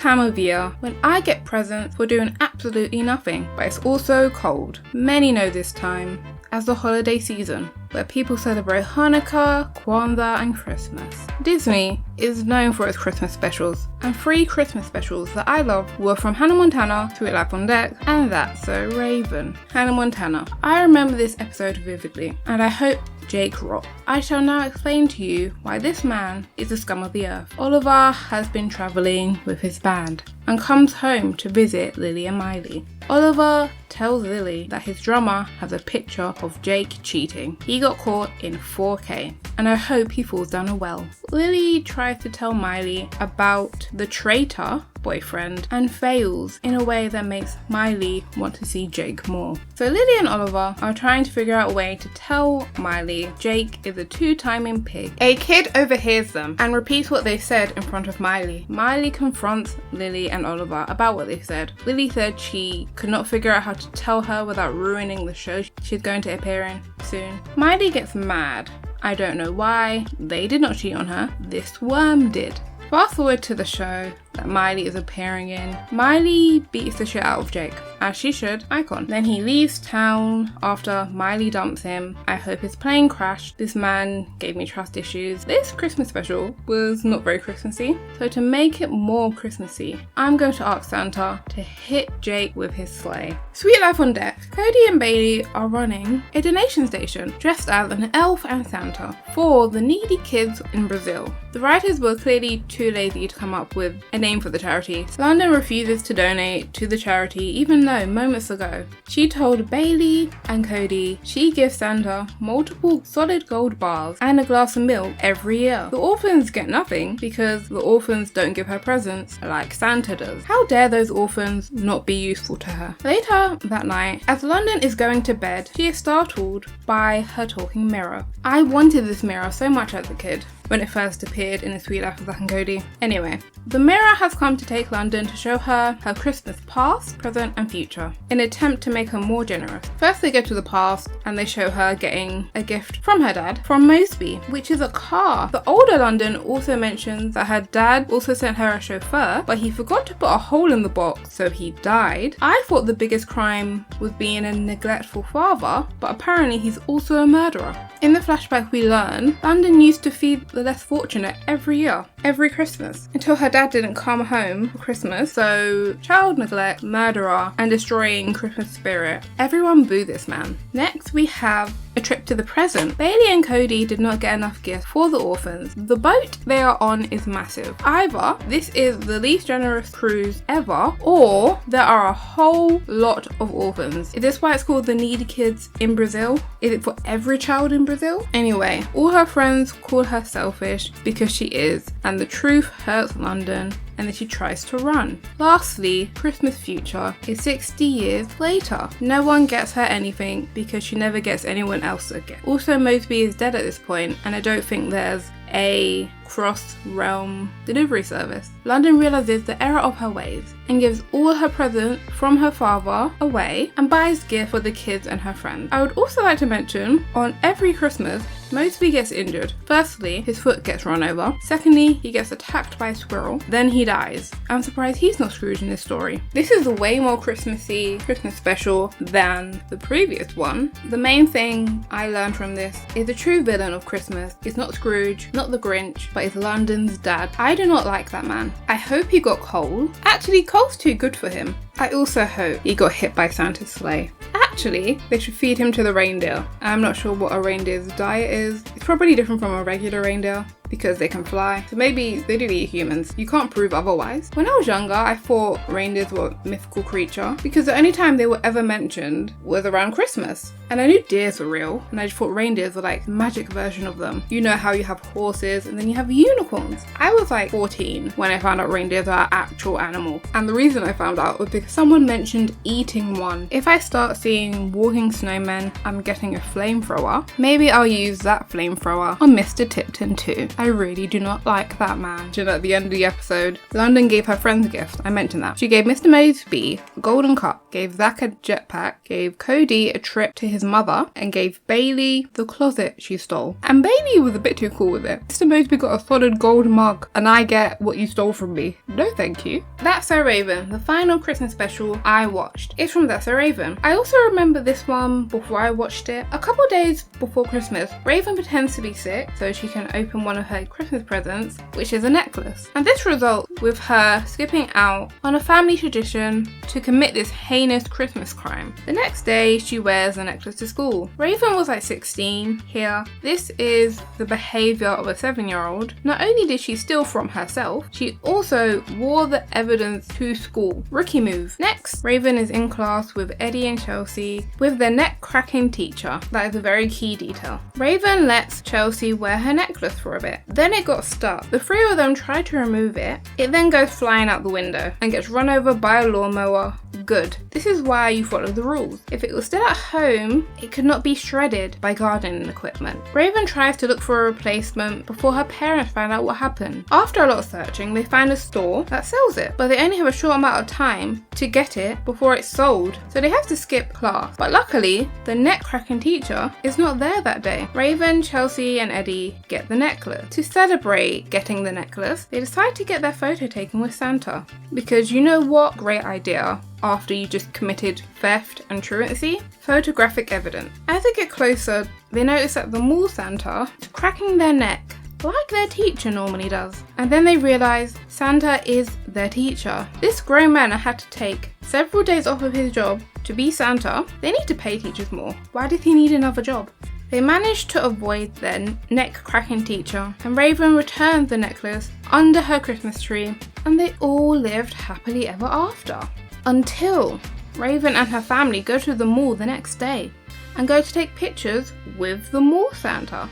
time of year when I get presents for doing absolutely nothing, but it's also cold. Many know this time as the holiday season, where people celebrate Hanukkah, Kwanzaa and Christmas. Disney is known for its Christmas specials, and 3 Christmas specials that I love were from Hannah Montana, Sweet Life on Deck, and That's So Raven. Hannah Montana. I remember this episode vividly, and I hope Jake rocked. I shall now explain to you why this man is the scum of the earth. Oliver has been travelling with his band and comes home to visit Lily and Miley. Oliver tells Lily that his drummer has a picture of Jake cheating. He got caught in 4K, and I hope he falls down a well. Lily tries to tell Miley about the traitor boyfriend and fails in a way that makes Miley want to see Jake more. So Lily and Oliver are trying to figure out a way to tell Miley Jake is a 2-timing pig. A kid overhears them and repeats what they said in front of Miley. Miley confronts Lily and Oliver about what they said. Lily said she could not figure out how to tell her without ruining the show she's going to appear in soon. Miley gets mad. I don't know why. They did not cheat on her. This worm did. Fast forward to the show that Miley is appearing in. Miley beats the shit out of Jake, as she should, icon. Then he leaves town after Miley dumps him. I hope his plane crashed. This man gave me trust issues. This Christmas special was not very Christmassy, so to make it more Christmassy, I'm going to ask Santa to hit Jake with his sleigh. Sweet Life on Deck. Cody and Bailey are running a donation station dressed as an elf and Santa for the needy kids in Brazil. The writers were clearly too lazy to come up with a name for the charity. London refuses to donate to the charity even though moments ago she told Bailey and Cody she gives Santa multiple solid gold bars and a glass of milk every year. The orphans get nothing because the orphans don't give her presents like Santa does. How dare those orphans not be useful to her? Later that night, as London is going to bed, she is startled by her talking mirror. I wanted this mirror so much as a kid when it first appeared in The Sweet Life of Zack and Cody. Anyway, the mirror has come to take London to show her her Christmas past, present and future in an attempt to make her more generous. First they go to the past and they show her getting a gift from her dad from Mosby, which is a car. The older London also mentions that her dad also sent her a chauffeur, but he forgot to put a hole in the box, so he died. I thought the biggest crime was being a neglectful father, but apparently he's also a murderer. In the flashback we learn London used to feed the less fortunate every year, every Christmas, until her dad didn't come home for Christmas. So child neglect, murderer, and destroying Christmas spirit. Everyone boo this man. Next we have a trip to the present. Bailey and Cody did not get enough gifts for the orphans. The boat they are on is massive. Either this is the least generous cruise ever, or there are a whole lot of orphans. Is this why it's called the needy kids in Brazil? Is it for every child in Brazil? Anyway, all her friends call her selfish because she is, and the truth hurts London, and then she tries to run. Lastly, Christmas future is 60 years later. No one gets her anything because she never gets anyone else a gift. Also, Mosby is dead at this point, and I don't think there's a cross-realm delivery service. London realizes the error of her ways and gives all her presents from her father away and buys gifts for the kids and her friends. I would also like to mention, on every Christmas, Mosby gets injured. Firstly, his foot gets run over. Secondly, he gets attacked by a squirrel. Then he dies. I'm surprised he's not Scrooge in this story. This is a way more Christmassy Christmas special than the previous one. The main thing I learned from this is the true villain of Christmas is not Scrooge, not the Grinch, but is London's dad. I do not like that man. I hope he got coal. Actually, coal's too good for him. I also hope he got hit by Santa's sleigh. Actually, they should feed him to the reindeer. I'm not sure what a reindeer's diet is. It's probably different from a regular reindeer because they can fly. So maybe they do eat humans. You can't prove otherwise. When I was younger, I thought reindeers were a mythical creature because the only time they were ever mentioned was around Christmas. And I knew deers were real, and I just thought reindeers were like the magic version of them. You know how you have horses and then you have unicorns. I was like 14 when I found out reindeers are actual animals. And the reason I found out was because someone mentioned eating one. If I start seeing walking snowmen, I'm getting a flamethrower. Maybe I'll use that flamethrower on Mr. Tipton too. I really do not like that man. And at the end of the episode, London gave her friends a gift. I mentioned that. She gave Mr. Moseby a golden cup, gave Zack a jetpack, gave Cody a trip to his mother, and gave Bailey the closet she stole. And Bailey was a bit too cool with it. Mr. Moseby got a solid gold mug, and I get what you stole from me. No thank you. That's So Raven, the final Christmas special I watched. It's from That's So Raven. I also remember this one before I watched it. A couple days before Christmas, Raven pretends to be sick so she can open one of her Christmas presents, which is a necklace. And this results with her skipping out on a family tradition to commit this heinous Christmas crime. The next day, she wears the necklace to school. Raven was like 16 here. This is the behaviour of a 7-year-old. Not only did she steal from herself, she also wore the evidence to school. Rookie move. Next, Raven is in class with Eddie and Chelsea with their neck-cracking teacher. That is a very key detail. Raven lets Chelsea wear her necklace for a bit. Then it got stuck. The three of them try to remove it. It then goes flying out the window and gets run over by a lawnmower. Good. This is why you follow the rules. If it was still at home, it could not be shredded by gardening equipment. Raven tries to look for a replacement before her parents find out what happened. After a lot of searching, they find a store that sells it, but they only have a short amount of time to get it before it's sold, so they have to skip class. But luckily, the neck-cracking teacher is not there that day. Raven, Chelsea, and Eddie get the necklace. To celebrate getting the necklace, they decide to get their photo taken with Santa. Because you know what? Great idea. After you just committed theft and truancy? Photographic evidence. As they get closer, they notice that the mall Santa is cracking their neck like their teacher normally does. And then they realise Santa is their teacher. This grown man had to take several days off of his job to be Santa. They need to pay teachers more. Why does he need another job? They managed to avoid their neck-cracking teacher, and Raven returned the necklace under her Christmas tree, and they all lived happily ever after. Until Raven and her family go to the mall the next day and go to take pictures with the mall Santa.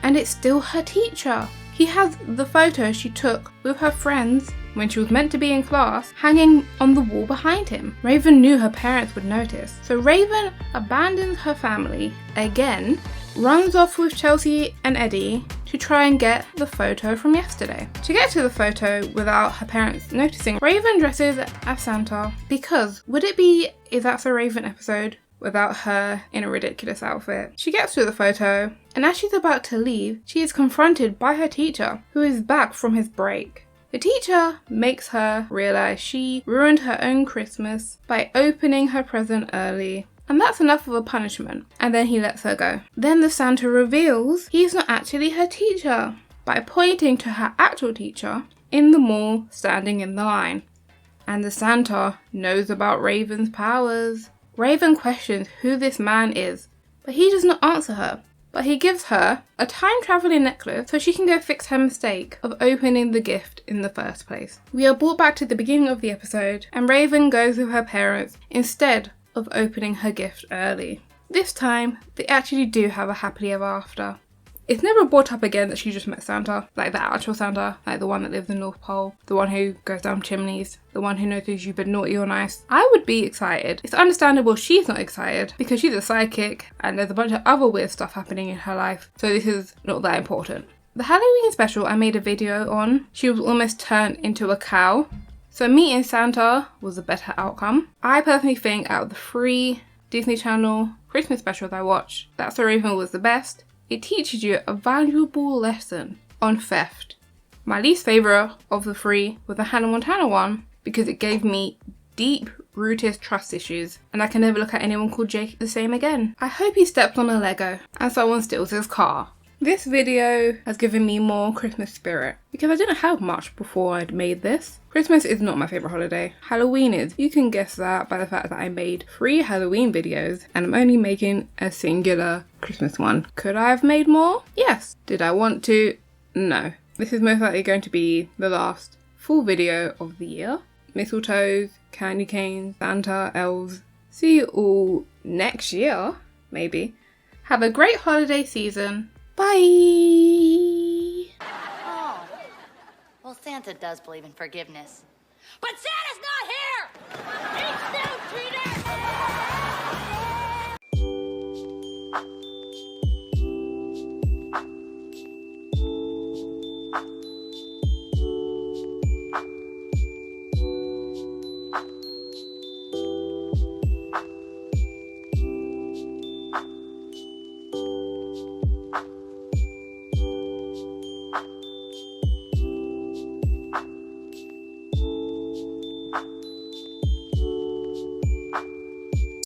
And it's still her teacher. He has the photo she took with her friends when she was meant to be in class hanging on the wall behind him. Raven knew her parents would notice, so Raven abandons her family again, runs off with Chelsea and Eddie to try and get the photo from yesterday. To get to the photo without her parents noticing, Raven dresses as Santa because would it be Is That So Raven episode without her in a ridiculous outfit? She gets to the photo, and as she's about to leave, she is confronted by her teacher, who is back from his break. The teacher makes her realise she ruined her own Christmas by opening her present early, and that's enough of a punishment, and then he lets her go. Then the Santa reveals he's not actually her teacher by pointing to her actual teacher in the mall standing in the line. And the Santa knows about Raven's powers. Raven questions who this man is, but he does not answer her. But he gives her a time-travelling necklace so she can go fix her mistake of opening the gift in the first place. We are brought back to the beginning of the episode, and Raven goes with her parents instead of opening her gift early. This time, they actually do have a happily ever after. It's never brought up again that she just met Santa, like the actual Santa, like the one that lives in the North Pole, the one who goes down chimneys, the one who knows you've been naughty or nice. I would be excited. It's understandable she's not excited because she's a psychic and there's a bunch of other weird stuff happening in her life, so this is not that important. The Halloween special I made a video on, she was almost turned into a cow, so meeting Santa was a better outcome. I personally think out of the 3 Disney Channel Christmas specials I watched, That's So Raven was the best. It teaches you a valuable lesson on theft. My least favourite of the 3 was the Hannah Montana one because it gave me deep-rooted trust issues and I can never look at anyone called Jake the same again. I hope he steps on a Lego and someone steals his car. This video has given me more Christmas spirit because I didn't have much before I'd made this. Christmas is not my favourite holiday. Halloween is. You can guess that by the fact that I made 3 Halloween videos and I'm only making a singular Christmas one. Could I have made more? Yes. Did I want to? No. This is most likely going to be the last full video of the year. Mistletoes, candy canes, Santa, elves. See you all next year, maybe. Have a great holiday season. Bye! Oh. Well, Santa does believe in forgiveness. But Santa's not here! Eat snow, cheater!